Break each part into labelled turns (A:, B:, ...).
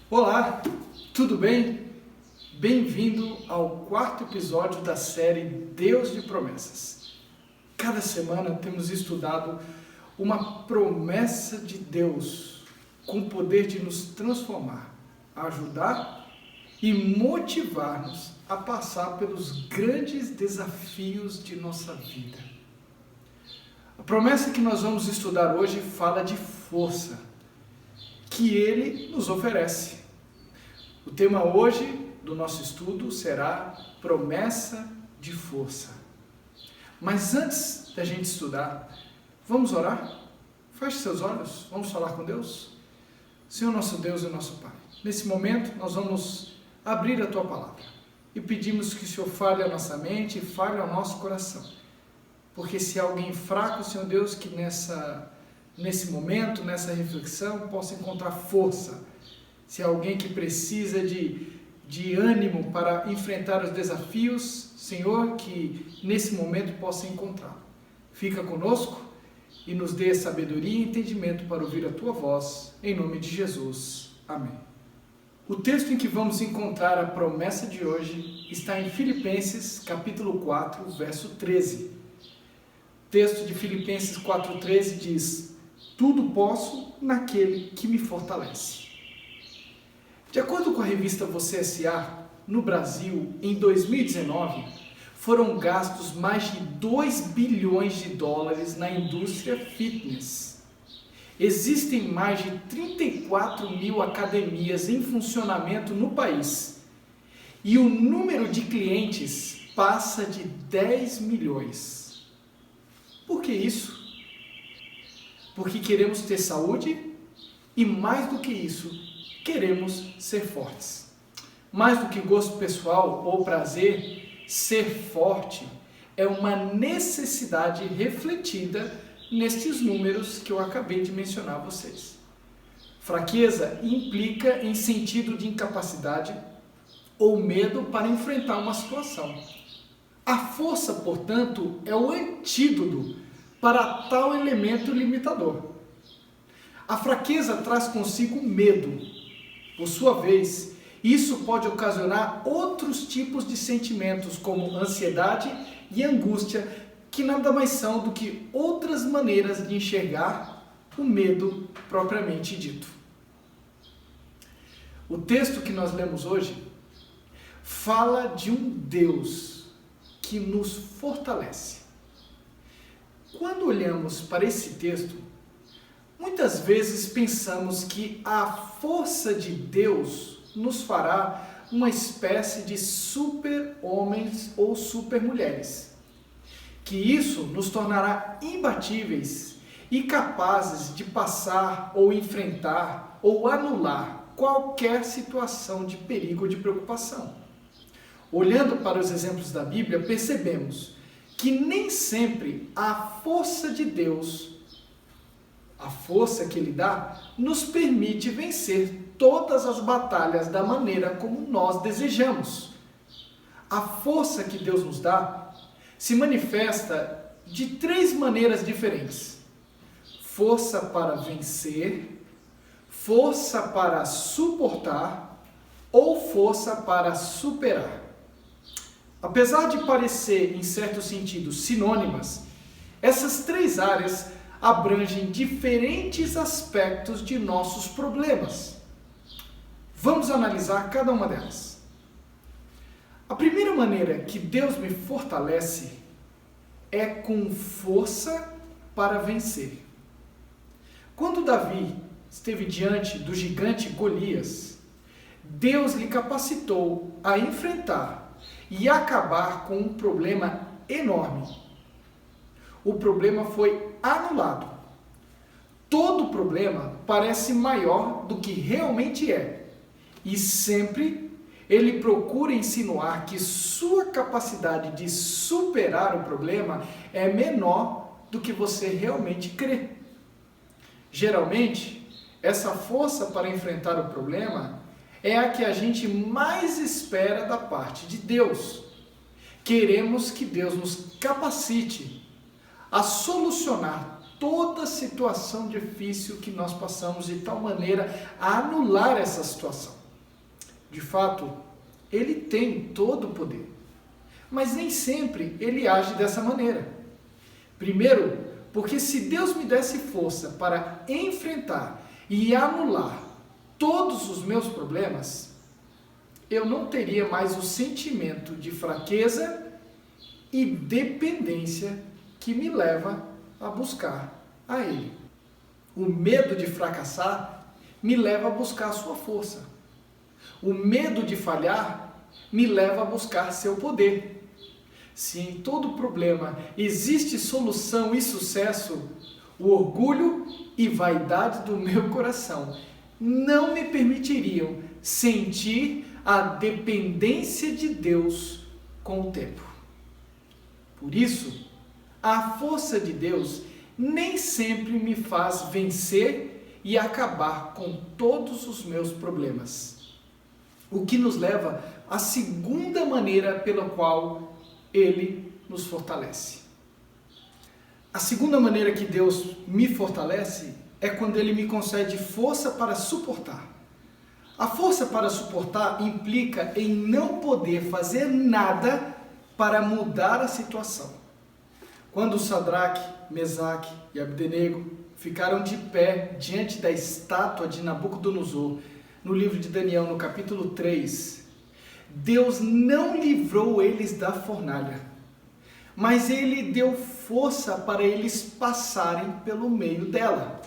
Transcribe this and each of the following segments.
A: Olá, tudo bem? Bem-vindo ao quarto episódio da série Deus de Promessas. Cada semana temos estudado uma promessa de Deus com o poder de nos transformar, ajudar e motivar-nos a passar pelos grandes desafios de nossa vida. A promessa que nós vamos estudar hoje fala de força, que Ele nos oferece. O tema hoje do nosso estudo será promessa de força. Mas antes da gente estudar, vamos orar? Feche seus olhos, vamos falar com Deus? Senhor nosso Deus e nosso Pai, nesse momento nós vamos abrir a Tua Palavra e pedimos que o Senhor fale a nossa mente e fale ao nosso coração. Porque se há alguém fraco, Senhor Deus, que nesse momento, nessa reflexão, possa encontrar força. Se há alguém que precisa de ânimo para enfrentar os desafios, Senhor, que nesse momento possa encontrá-lo. Fica conosco e nos dê sabedoria e entendimento para ouvir a Tua voz, em nome de Jesus. Amém. O texto em que vamos encontrar a promessa de hoje está em Filipenses, capítulo 4, verso 13. O texto de Filipenses 4,13 diz: tudo posso naquele que me fortalece. De acordo com a revista Você S.A., no Brasil, em 2019, foram gastos mais de 2 bilhões de dólares na indústria fitness. Existem mais de 34 mil academias em funcionamento no país e o número de clientes passa de 10 milhões. Por que isso? Porque queremos ter saúde e, mais do que isso, queremos ser fortes. Mais do que gosto pessoal ou prazer, ser forte é uma necessidade refletida nestes números que eu acabei de mencionar a vocês. Fraqueza implica em sentido de incapacidade ou medo para enfrentar uma situação. A força, portanto, é o antídoto para tal elemento limitador. A fraqueza traz consigo medo. Por sua vez, isso pode ocasionar outros tipos de sentimentos, como ansiedade e angústia, que nada mais são do que outras maneiras de enxergar o medo propriamente dito. O texto que nós lemos hoje fala de um Deus que nos fortalece. Quando olhamos para esse texto, muitas vezes pensamos que a força de Deus nos fará uma espécie de super-homens ou super-mulheres, que isso nos tornará imbatíveis e capazes de passar ou enfrentar ou anular qualquer situação de perigo ou de preocupação. Olhando para os exemplos da Bíblia, percebemos que nem sempre a força de Deus, a força que Ele dá, nos permite vencer todas as batalhas da maneira como nós desejamos. A força que Deus nos dá se manifesta de 3 maneiras diferentes: força para vencer, força para suportar ou força para superar. Apesar de parecer, em certo sentido, sinônimas, essas 3 áreas abrangem diferentes aspectos de nossos problemas. Vamos analisar cada uma delas. A primeira maneira que Deus me fortalece é com força para vencer. Quando Davi esteve diante do gigante Golias, Deus lhe capacitou a enfrentar e acabar com um problema enorme. O problema foi anulado. Todo problema parece maior do que realmente é, e sempre ele procura insinuar que sua capacidade de superar o problema é menor do que você realmente crê. Geralmente, essa força para enfrentar o problema é a que a gente mais espera da parte de Deus. Queremos que Deus nos capacite a solucionar toda situação difícil que nós passamos, de tal maneira a anular essa situação. De fato, Ele tem todo o poder, mas nem sempre Ele age dessa maneira. Primeiro, porque se Deus me desse força para enfrentar e anular todos os meus problemas, eu não teria mais o sentimento de fraqueza e dependência que me leva a buscar a Ele. O medo de fracassar me leva a buscar a sua força. O medo de falhar me leva a buscar seu poder. Se em todo problema existe solução e sucesso, o orgulho e vaidade do meu coração não me permitiriam sentir a dependência de Deus com o tempo. Por isso, a força de Deus nem sempre me faz vencer e acabar com todos os meus problemas. O que nos leva à segunda maneira pela qual Ele nos fortalece. A segunda maneira que Deus me fortalece é quando Ele me concede força para suportar. A força para suportar implica em não poder fazer nada para mudar a situação. Quando Sadraque, Mesaque e Abdenego ficaram de pé diante da estátua de Nabucodonosor, no livro de Daniel, no capítulo 3, Deus não livrou eles da fornalha, mas Ele deu força para eles passarem pelo meio dela.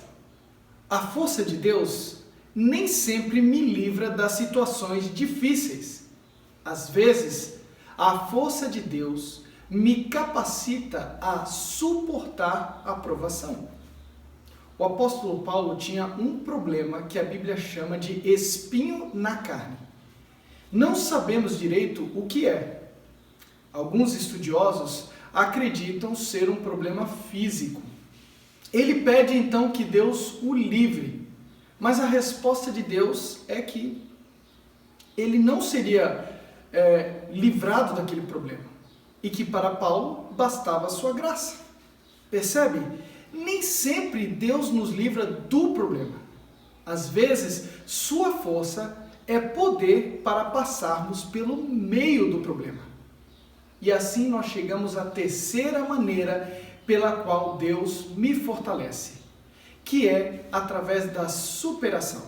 A: A força de Deus nem sempre me livra das situações difíceis. Às vezes, a força de Deus me capacita a suportar a provação. O apóstolo Paulo tinha um problema que a Bíblia chama de espinho na carne. Não sabemos direito o que é. Alguns estudiosos acreditam ser um problema físico. Ele pede então que Deus o livre, mas a resposta de Deus é que ele não seria livrado daquele problema e que para Paulo bastava a sua graça. Percebe? Nem sempre Deus nos livra do problema. Às vezes, sua força é poder para passarmos pelo meio do problema. E assim nós chegamos à terceira maneira pela qual Deus me fortalece, que é através da superação.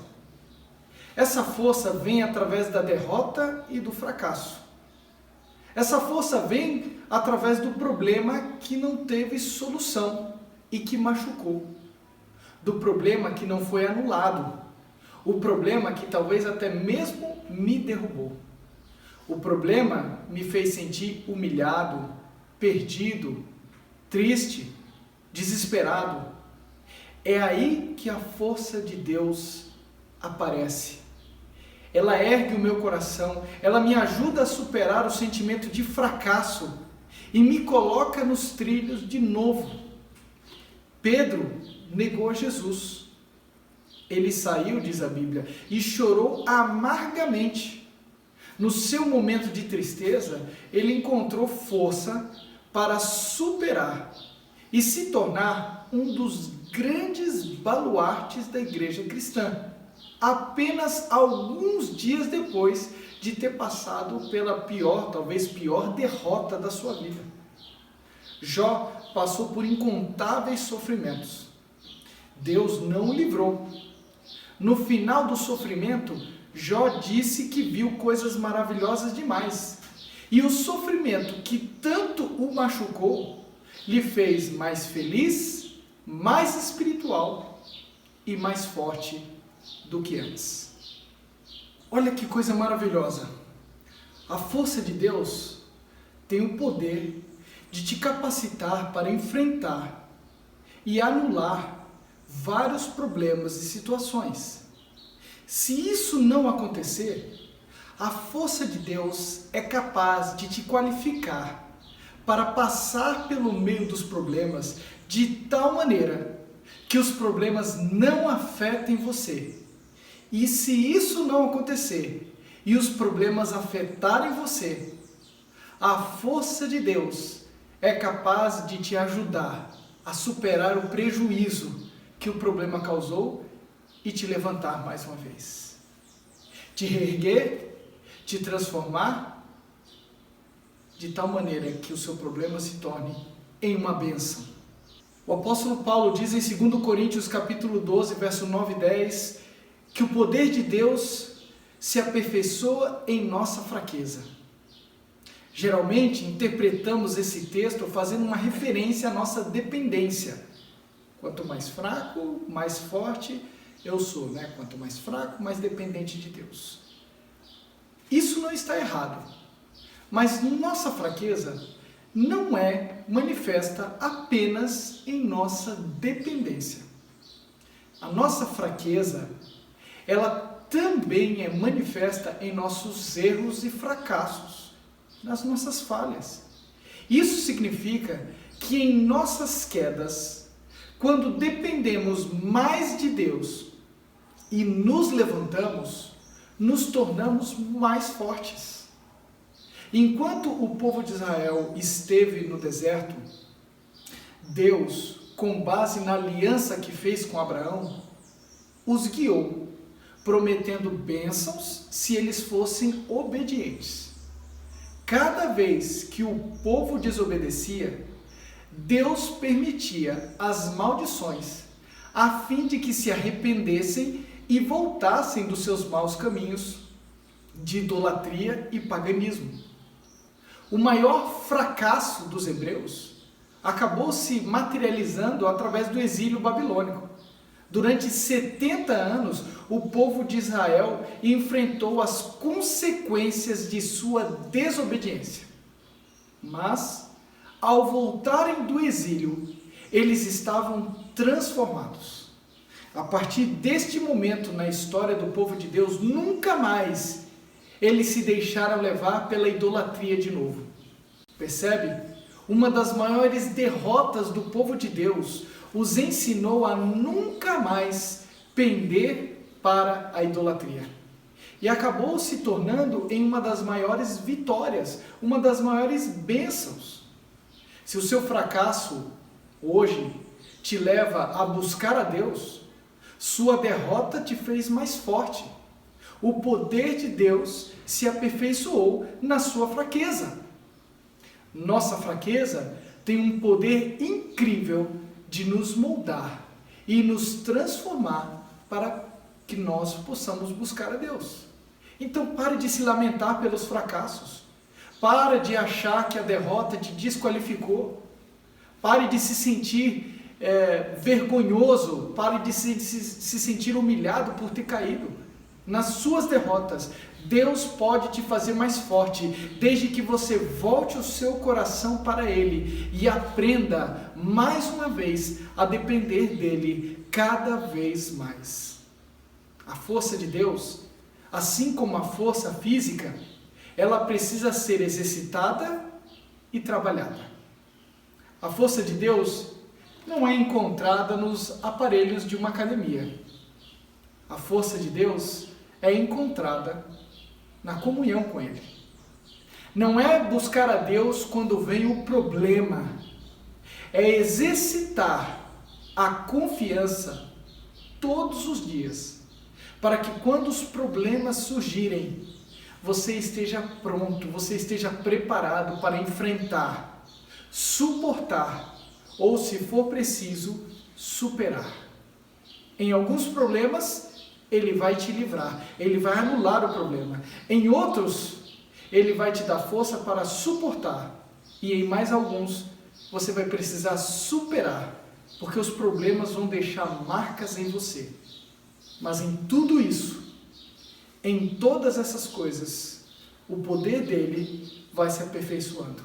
A: Essa força vem através da derrota e do fracasso. Essa força vem através do problema que não teve solução e que machucou. Do problema que não foi anulado. O problema que talvez até mesmo me derrubou. O problema me fez sentir humilhado, perdido, triste, desesperado. É aí que a força de Deus aparece. Ela ergue o meu coração, ela me ajuda a superar o sentimento de fracasso e me coloca nos trilhos de novo. Pedro negou Jesus. Ele saiu, diz a Bíblia, e chorou amargamente. No seu momento de tristeza, ele encontrou força para superar e se tornar um dos grandes baluartes da igreja cristã. Apenas alguns dias depois de ter passado pela talvez pior derrota da sua vida. Jó passou por incontáveis sofrimentos. Deus não o livrou. No final do sofrimento, Jó disse que viu coisas maravilhosas demais. E o sofrimento que tanto o machucou, lhe fez mais feliz, mais espiritual e mais forte do que antes. Olha que coisa maravilhosa. A força de Deus tem o poder de te capacitar para enfrentar e anular vários problemas e situações. Se isso não acontecer, a força de Deus é capaz de te qualificar para passar pelo meio dos problemas de tal maneira que os problemas não afetem você. E se isso não acontecer e os problemas afetarem você, a força de Deus é capaz de te ajudar a superar o prejuízo que o problema causou e te levantar mais uma vez. Te reerguer, te transformar de tal maneira que o seu problema se torne em uma bênção. O apóstolo Paulo diz em 2 Coríntios capítulo 12, verso 9 e 10, que o poder de Deus se aperfeiçoa em nossa fraqueza. Geralmente interpretamos esse texto fazendo uma referência à nossa dependência. Quanto mais fraco, mais forte eu sou, né? Quanto mais fraco, mais dependente de Deus. Isso não está errado, mas nossa fraqueza não é manifesta apenas em nossa dependência. A nossa fraqueza, ela também é manifesta em nossos erros e fracassos, nas nossas falhas. Isso significa que em nossas quedas, quando dependemos mais de Deus e nos levantamos, nos tornamos mais fortes. Enquanto o povo de Israel esteve no deserto, Deus, com base na aliança que fez com Abraão, os guiou, prometendo bênçãos se eles fossem obedientes. Cada vez que o povo desobedecia, Deus permitia as maldições, a fim de que se arrependessem e voltassem dos seus maus caminhos de idolatria e paganismo. O maior fracasso dos hebreus acabou se materializando através do exílio babilônico. Durante 70 anos, o povo de Israel enfrentou as consequências de sua desobediência. Mas, ao voltarem do exílio, eles estavam transformados. A partir deste momento na história do povo de Deus, nunca mais eles se deixaram levar pela idolatria de novo. Percebe? Uma das maiores derrotas do povo de Deus os ensinou a nunca mais pender para a idolatria. E acabou se tornando em uma das maiores vitórias, uma das maiores bênçãos. Se o seu fracasso hoje te leva a buscar a Deus, sua derrota te fez mais forte. O poder de Deus se aperfeiçoou na sua fraqueza. Nossa fraqueza tem um poder incrível de nos moldar e nos transformar para que nós possamos buscar a Deus. Então pare de se lamentar pelos fracassos. Pare de achar que a derrota te desqualificou. Pare de se sentir vergonhoso. Pare de se sentir humilhado por ter caído. Nas suas derrotas, Deus pode te fazer mais forte, desde que você volte o seu coração para Ele e aprenda, mais uma vez, a depender dEle cada vez mais. A força de Deus, assim como a força física, ela precisa ser exercitada e trabalhada. A força de Deus não é encontrada nos aparelhos de uma academia. A força de Deus é encontrada na comunhão com Ele. Não é buscar a Deus quando vem o problema, é exercitar a confiança todos os dias, para que quando os problemas surgirem, você esteja pronto, você esteja preparado para enfrentar, suportar ou, se for preciso, superar. Em alguns problemas, Ele vai te livrar, Ele vai anular o problema. Em outros, Ele vai te dar força para suportar. E em mais alguns, você vai precisar superar, porque os problemas vão deixar marcas em você. Mas em tudo isso, em todas essas coisas, o poder dele vai se aperfeiçoando.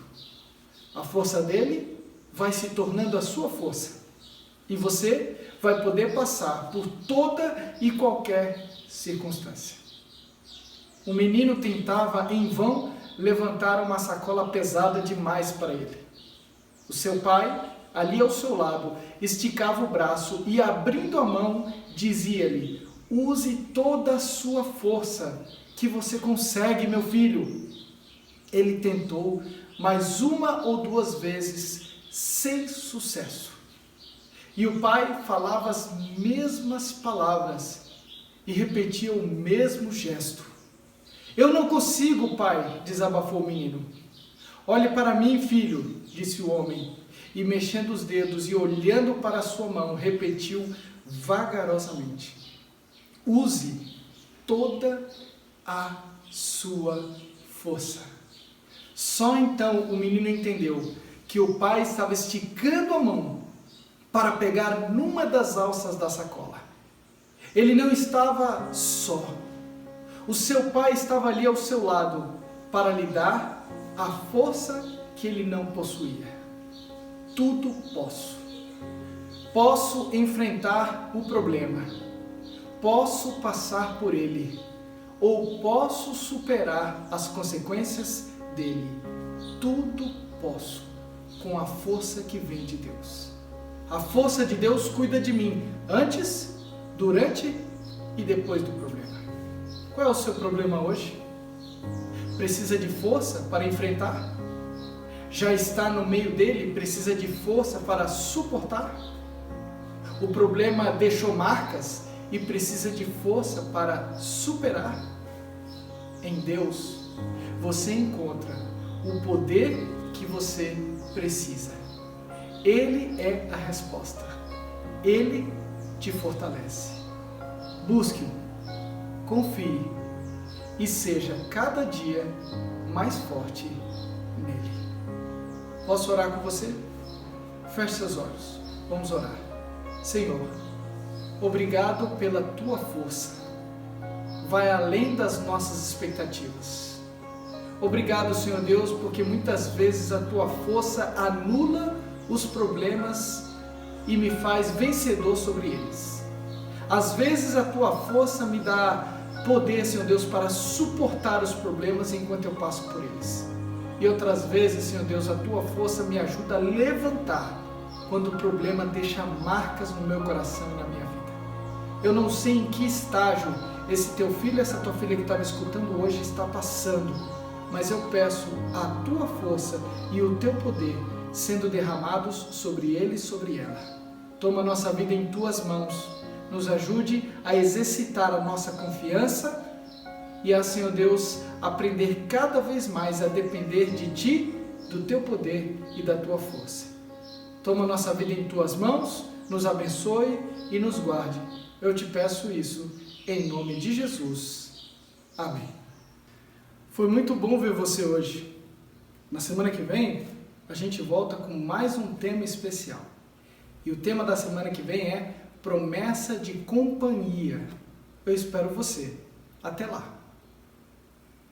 A: A força dele vai se tornando a sua força. E você vai poder passar por toda e qualquer circunstância. O menino tentava em vão levantar uma sacola pesada demais para ele. O seu pai, ali ao seu lado, esticava o braço e, abrindo a mão, dizia-lhe: use toda a sua força, que você consegue, meu filho. Ele tentou mais uma ou duas vezes, sem sucesso. E o pai falava as mesmas palavras e repetia o mesmo gesto. Eu não consigo, pai, desabafou o menino. Olhe para mim, filho, disse o homem, e mexendo os dedos e olhando para a sua mão, repetiu vagarosamente. Use toda a sua força. Só então o menino entendeu que o pai estava esticando a mão para pegar numa das alças da sacola. Ele não estava só. O seu pai estava ali ao seu lado para lhe dar a força que ele não possuía. Tudo posso. Posso enfrentar o problema. Posso passar por ele. Ou posso superar as consequências dele. Tudo posso com a força que vem de Deus. A força de Deus cuida de mim antes, durante e depois do problema. Qual é o seu problema hoje? Precisa de força para enfrentar? Já está no meio dele, precisa de força para suportar? O problema deixou marcas e precisa de força para superar? Em Deus, você encontra o poder que você precisa. Ele é a resposta. Ele te fortalece. Busque-o, confie e seja cada dia mais forte nele. Posso orar com você? Feche seus olhos. Vamos orar. Senhor, obrigado pela tua força. Vai além das nossas expectativas. Obrigado, Senhor Deus, porque muitas vezes a tua força anula os problemas e me faz vencedor sobre eles. Às vezes a tua força me dá poder, Senhor Deus, para suportar os problemas enquanto eu passo por eles. E outras vezes, Senhor Deus, a tua força me ajuda a levantar quando o problema deixa marcas no meu coração e na minha vida. Eu não sei em que estágio esse teu filho, essa tua filha que está me escutando hoje está passando, mas eu peço a tua força e o teu poder sendo derramados sobre ele e sobre ela. Toma a nossa vida em tuas mãos, nos ajude a exercitar a nossa confiança e a, Senhor Deus, aprender cada vez mais a depender de Ti, do Teu poder e da Tua força. Toma a nossa vida em Tuas mãos, nos abençoe e nos guarde. Eu te peço isso em nome de Jesus. Amém. Foi muito bom ver você hoje. Na semana que vem, a gente volta com mais um tema especial. E o tema da semana que vem é promessa de companhia. Eu espero você. Até lá.